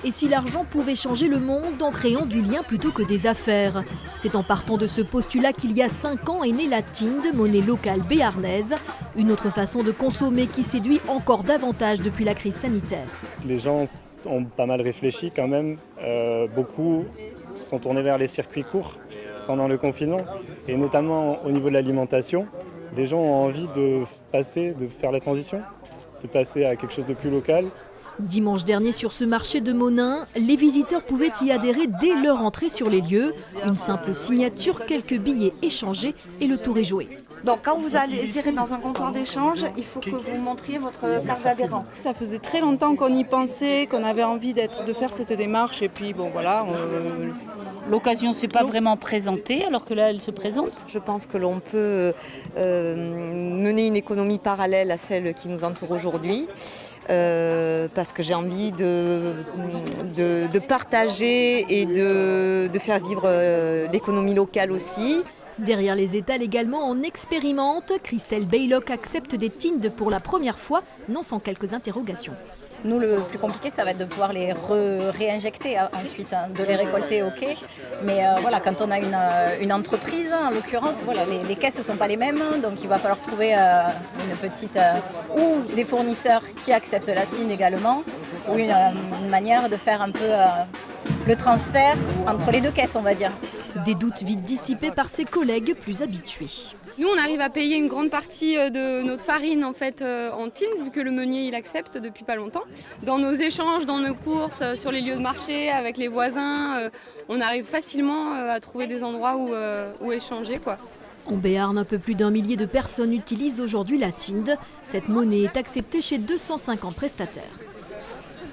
Et si l'argent pouvait changer le monde en créant du lien plutôt que des affaires? C'est en partant de ce postulat qu'il y a 5 ans est née la Tinde, monnaie locale béarnaise. Une autre façon de consommer qui séduit encore davantage depuis la crise sanitaire. Les gens ont pas mal réfléchi quand même. Beaucoup se sont tournés vers les circuits courts pendant le confinement. Et notamment au niveau de l'alimentation, les gens ont envie de faire la transition, de passer à quelque chose de plus local. Dimanche dernier, sur ce marché de Monin, les visiteurs pouvaient y adhérer dès leur entrée sur les lieux. Une simple signature, quelques billets échangés et le tour est joué. Donc quand vous allez dans un comptoir d'échange, il faut que vous montriez votre carte d'adhérent. Ça faisait très longtemps qu'on y pensait, qu'on avait envie de faire cette démarche et puis bon voilà. L'occasion ne s'est pas vraiment présentée alors que là elle se présente. Je pense que l'on peut mener une économie parallèle à celle qui nous entoure aujourd'hui. Parce que j'ai envie de partager et de faire vivre l'économie locale aussi. Derrière les étals également, on expérimente. Christelle Baylock accepte des Tindes pour la première fois, non sans quelques interrogations. Nous, le plus compliqué, ça va être de pouvoir les réinjecter ensuite, de les récolter, ok. Mais voilà, quand on a une entreprise, en l'occurrence, voilà, les caisses ne sont pas les mêmes, donc il va falloir trouver une petite ou des fournisseurs qui acceptent la Tinde également, ou une manière de faire un peu le transfert entre les deux caisses, on va dire. Des doutes vite dissipés par ses collègues plus habitués. Nous, on arrive à payer une grande partie de notre farine en Tinde, vu que le meunier il accepte depuis pas longtemps. Dans nos échanges, dans nos courses, sur les lieux de marché, avec les voisins, on arrive facilement à trouver des endroits où échanger, quoi. En Béarn, un peu plus d'1 millier de personnes utilisent aujourd'hui la Tinde. Cette monnaie est acceptée chez 250 prestataires.